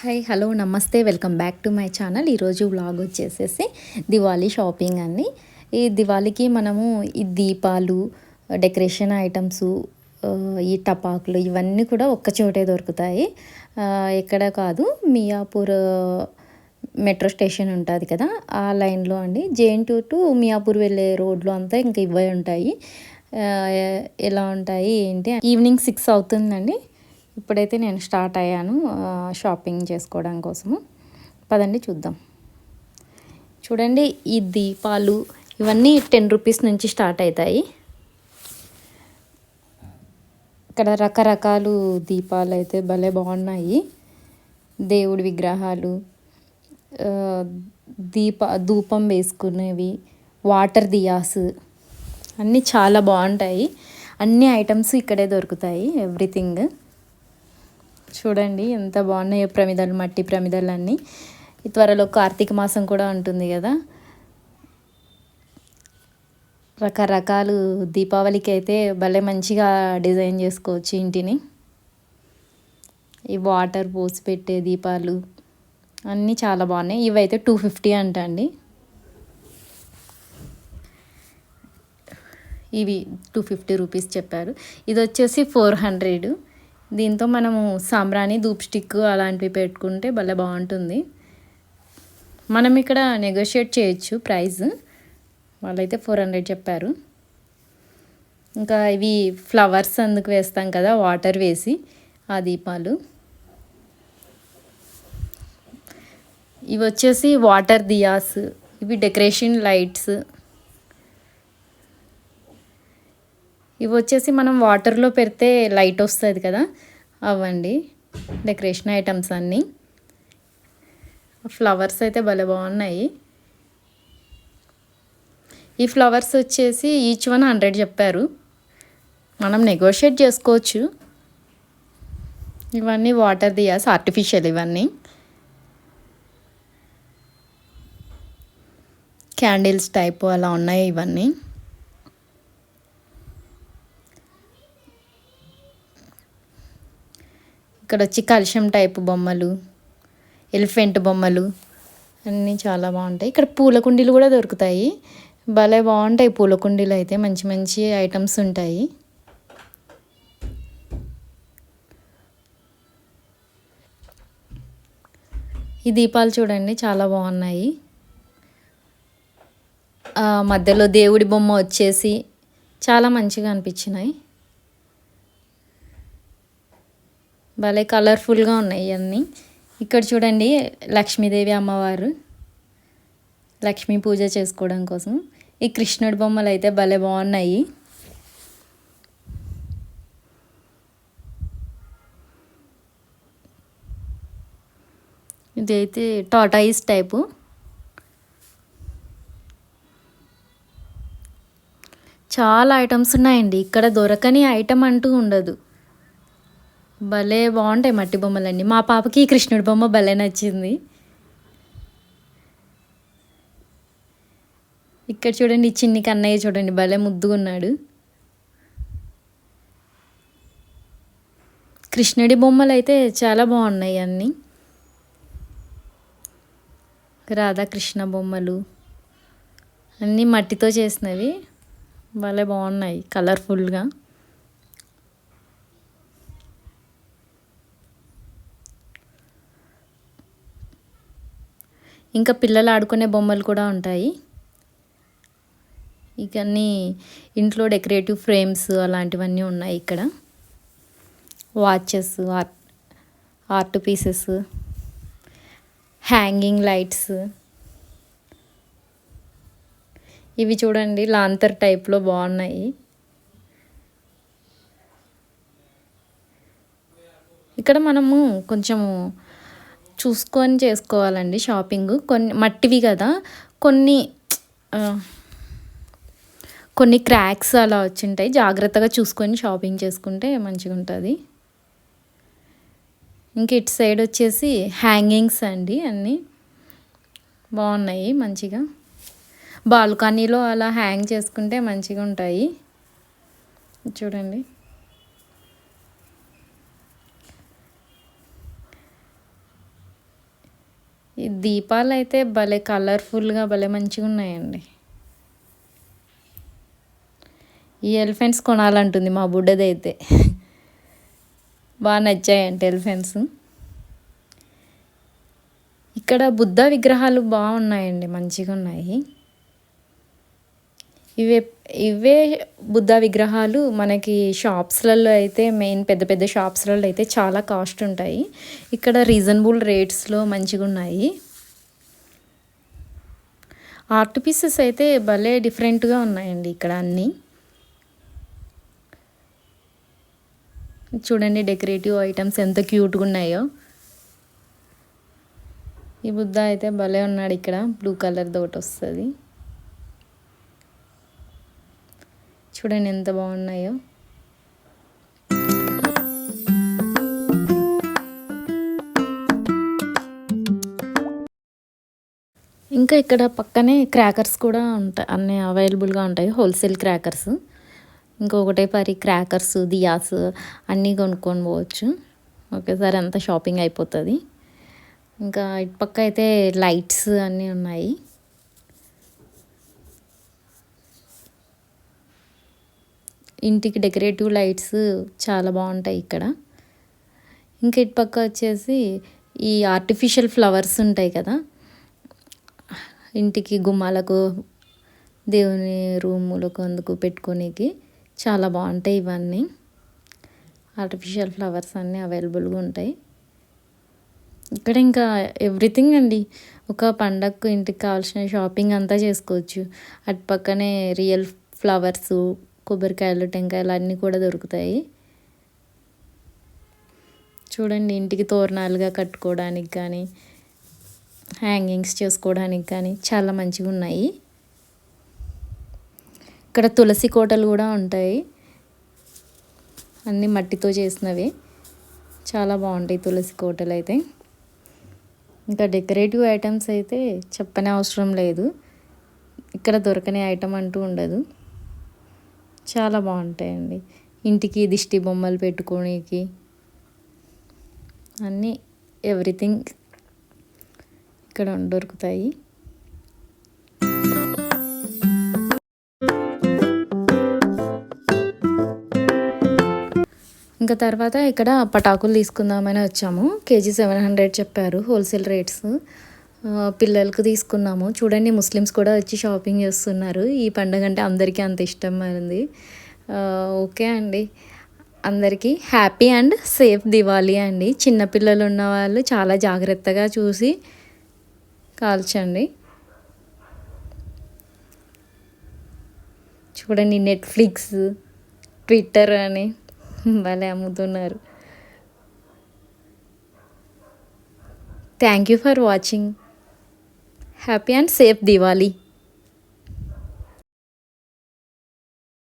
Hi hello నమస్తే welcome back to my channel. ఈరోజు vlog వచ్చేసేసి దివాళీ షాపింగ్ అండి. ఈ దివాళీకి మనము ఈ దీపాలు, డెకరేషన్ ఐటమ్స్, ఈ టపాకులు ఇవన్నీ కూడా ఒక్క చోటే దొరుకుతాయి. ఎక్కడ కాదు, మియాపూర్ మెట్రో స్టేషన్ ఉంటుంది కదా, ఆ లైన్లో అండి. జేఎన్2 టు మియాపూర్ వెళ్ళే రోడ్లో అంతా ఇంకా ఇవే ఉంటాయి. ఎలా ఉంటాయి ఏంటి, ఈవినింగ్ 6 అవుతుందండి. ఇప్పుడైతే నేను స్టార్ట్ అయ్యాను షాపింగ్ చేసుకోవడం కోసము. పదండి చూద్దాం. చూడండి, ఈ దీపాలు ఇవన్నీ 10 రూపీస్ నుంచి స్టార్ట్ అవుతాయి. ఇక్కడ రకరకాలు దీపాలు అయితే భలే బాగున్నాయి. దేవుడి విగ్రహాలు, ధూపం వేసుకునేవి, వాటర్ దియాస్ అన్నీ చాలా బాగుంటాయి. అన్ని ఐటమ్స్ ఇక్కడే దొరుకుతాయి, ఎవ్రీథింగ్. చూడండి ఎంత బాగున్నాయో ప్రమిదలు, మట్టి ప్రమిదలు అన్నీ. త్వరలో కార్తీక మాసం కూడా ఉంటుంది కదా, రకరకాలు దీపావళికి అయితే భలే మంచిగా డిజైన్ చేసుకోవచ్చు ఇంటిని. ఈ వాటర్ పోసి పెట్టే దీపాలు అన్నీ చాలా బాగున్నాయి. ఇవైతే 250 అంట అండి. ఇవి 250 రూపీస్ చెప్పారు. ఇది వచ్చేసి 400. దీంతో మనము సాంబ్రాణి, ధూప్ స్టిక్ అలాంటివి పెట్టుకుంటే భలే బాగుంటుంది. మనం ఇక్కడ నెగోషియేట్ చేయొచ్చు ప్రైస్. వాళ్ళైతే 400 చెప్పారు. ఇంకా ఇవి ఫ్లవర్స్ అందుకు వేస్తాం కదా, వాటర్ వేసి ఆ దీపాలు. ఇవి వచ్చేసి వాటర్ దియాస్, ఇవి డెకరేషన్ లైట్స్. ఇవి వచ్చేసి మనం వాటర్లో పెడితే లైట్ వస్తుంది కదా, అవ్వండి డెకరేషన్ ఐటమ్స్ అన్నీ. ఫ్లవర్స్ అయితే భలే బాగున్నాయి. ఈ ఫ్లవర్స్ వచ్చేసి ఈచ్ 100 చెప్పారు. మనం నెగోషియేట్ చేసుకోవచ్చు. ఇవన్నీ వాటర్ దియాస్, ఆర్టిఫిషియల్ ఇవన్నీ. క్యాండిల్స్ టైపు అలా ఉన్నాయి ఇవన్నీ. ఇక్కడ వచ్చి కలశం టైపు బొమ్మలు, ఎలిఫెంట్ బొమ్మలు అన్నీ చాలా బాగుంటాయి. ఇక్కడ పూల కుండీలు కూడా దొరుకుతాయి. భలే బాగుంటాయి పూల కుండీలు అయితే, మంచి మంచి ఐటమ్స్ ఉంటాయి. ఈ దీపాలు చూడండి చాలా బాగున్నాయి. మధ్యలో దేవుడి బొమ్మ వచ్చేసి చాలా మంచిగా అనిపించినాయి. భలే కలర్ఫుల్గా ఉన్నాయి ఇవన్నీ. ఇక్కడ చూడండి, లక్ష్మీదేవి అమ్మవారు లక్ష్మీ పూజ చేసుకోవడం కోసం. ఈ కృష్ణుడి బొమ్మలు అయితే భలే బాగున్నాయి. ఇది అయితే టాటాయిస్ టైపు. చాలా ఐటమ్స్ ఉన్నాయండి. ఇక్కడ దొరకని ఐటమ్ అంటూ ఉండదు. భలే బాగుంటాయి మట్టి బొమ్మలన్నీ. మా పాపకి కృష్ణుడి బొమ్మ భలే నచ్చింది. ఇక్కడ చూడండి, చిన్ని కన్నయ్య చూడండి భలే ముద్దుగా ఉన్నాడు. కృష్ణుడి బొమ్మలు అయితే చాలా బాగున్నాయి అన్నీ. రాధాకృష్ణ బొమ్మలు అన్నీ మట్టితో చేసినవి, భలే బాగున్నాయి కలర్ఫుల్గా. ఇంకా పిల్లలు ఆడుకునే బొమ్మలు కూడా ఉంటాయి. ఇక అన్నీ ఇంట్లో డెకరేటివ్ ఫ్రేమ్స్ అలాంటివన్నీ ఉన్నాయి ఇక్కడ. Watches, art pieces, hanging lights. ఇవి చూడండి లాంతర్ టైప్లో బాగున్నాయి. ఇక్కడ మనము కొంచెము చూసుకొని చేసుకోవాలండి షాపింగ్. కొన్ని మట్టివి కదా, కొన్ని క్రాక్స్ అలా వచ్చింటాయి. జాగ్రత్తగా చూసుకొని షాపింగ్ చేసుకుంటే మంచిగా ఉంటుంది. ఇంక ఇటు సైడ్ వచ్చేసి హ్యాంగింగ్స్ అండి, అన్నీ బాగున్నాయి మంచిగా. బాల్కనీలో అలా హ్యాంగ్ చేసుకుంటే మంచిగా ఉంటాయి. చూడండి, ఈ దీపాలు అయితే భలే కలర్ఫుల్గా భలే మంచిగా ఉన్నాయండి. ఈ ఎలిఫెంట్స్ కొనాలంటుంది మా బుడ్డదైతే. బాగా నచ్చాయంట ఎలిఫెంట్స్. ఇక్కడ బుద్ధ విగ్రహాలు బాగున్నాయండి, మంచిగా ఉన్నాయి. ఇవే బుద్ధ విగ్రహాలు మనకి షాప్స్లలో అయితే, మెయిన్ పెద్ద పెద్ద షాప్స్లలో అయితే చాలా కాస్ట్ ఉంటాయి. ఇక్కడ రీజనబుల్ రేట్స్లో మంచిగా ఉన్నాయి. ఆర్ట్ పీసెస్ అయితే భలే డిఫరెంట్గా ఉన్నాయండి ఇక్కడ అన్నీ. చూడండి డెకరేటివ్ ఐటమ్స్ ఎంత క్యూట్గా ఉన్నాయో. ఈ బుద్ధ అయితే భలే ఉన్నాడు. ఇక్కడ బ్లూ కలర్ తోటి వస్తుంది. చూడండి ఎంత బాగున్నాయో. ఇంకా ఇక్కడ పక్కనే క్రాకర్స్ కూడా ఉంటాయి, అన్నీ అవైలబుల్గా ఉంటాయి, హోల్సేల్ క్రాకర్స్. ఇంకొకటే పరి క్రాకర్స్, దియాస్ అన్నీ కొనుక్కొని పోవచ్చు. ఒకేసారి అంతా షాపింగ్ అయిపోతుంది. ఇంకా ఇటు పక్క అయితే లైట్స్ అన్నీ ఉన్నాయి. ఇంటికి డెకరేటివ్ లైట్స్ చాలా బాగుంటాయి ఇక్కడ. ఇంకా ఇటు పక్క వచ్చేసి ఈ ఆర్టిఫిషియల్ ఫ్లవర్స్ ఉంటాయి కదా, ఇంటికి గుమ్మాలకు, దేవుని రూములకు అందుకు పెట్టుకోనికి చాలా బాగుంటాయి. ఇవన్నీ ఆర్టిఫిషియల్ ఫ్లవర్స్ అన్నీ అవైలబుల్గా ఉంటాయి ఇక్కడ. ఇంకా ఎవ్రీథింగ్ అండి, ఒక పండగకు ఇంటికి కావాల్సిన షాపింగ్ అంతా చేసుకోవచ్చు. అటు పక్కనే రియల్ ఫ్లవర్స్, కొబ్బరికాయలు, టెంకాయలు అన్నీ కూడా దొరుకుతాయి. చూడండి ఇంటికి తోరణాలుగా కట్టుకోవడానికి కానీ, హ్యాంగింగ్స్ చేసుకోవడానికి కానీ చాలా మంచిగా ఉన్నాయి. ఇక్కడ తులసి కోటలు కూడా ఉంటాయి, అన్నీ మట్టితో చేసినవి. చాలా బాగుంటాయి తులసి కోటలు అయితే. ఇంకా డెకరేటివ్ ఐటమ్స్ అయితే చెప్పనే అవసరం లేదు, ఇక్కడ దొరకని ఐటమ్ అంటూ ఉండదు. చాలా బాగుంటాయండి. ఇంటికి దిష్టి బొమ్మలు పెట్టుకోనికి అన్నీ ఎవ్రీథింగ్ ఇక్కడ దొరుకుతాయి. ఇంకా తర్వాత ఇక్కడ పటాకులు తీసుకుందామని వచ్చాము. కేజీ 700 చెప్పారు హోల్సేల్ రేట్స్. పిల్లలకు తీసుకున్నాము. చూడండి ముస్లిమ్స్ కూడా వచ్చి షాపింగ్ చేస్తున్నారు. ఈ పండుగ అంటే అందరికీ అంత ఇష్టం అయింది. ఓకే అండి, అందరికీ హ్యాపీ అండ్ సేఫ్ దివాళీ అండి. చిన్నపిల్లలు ఉన్న వాళ్ళు చాలా జాగ్రత్తగా చూసి కాల్చండి. చూడండి నెట్ఫ్లిక్స్, ట్విట్టర్ అని భలే అమ్ముతున్నారు. Thank you for watching. Happy and safe Diwali.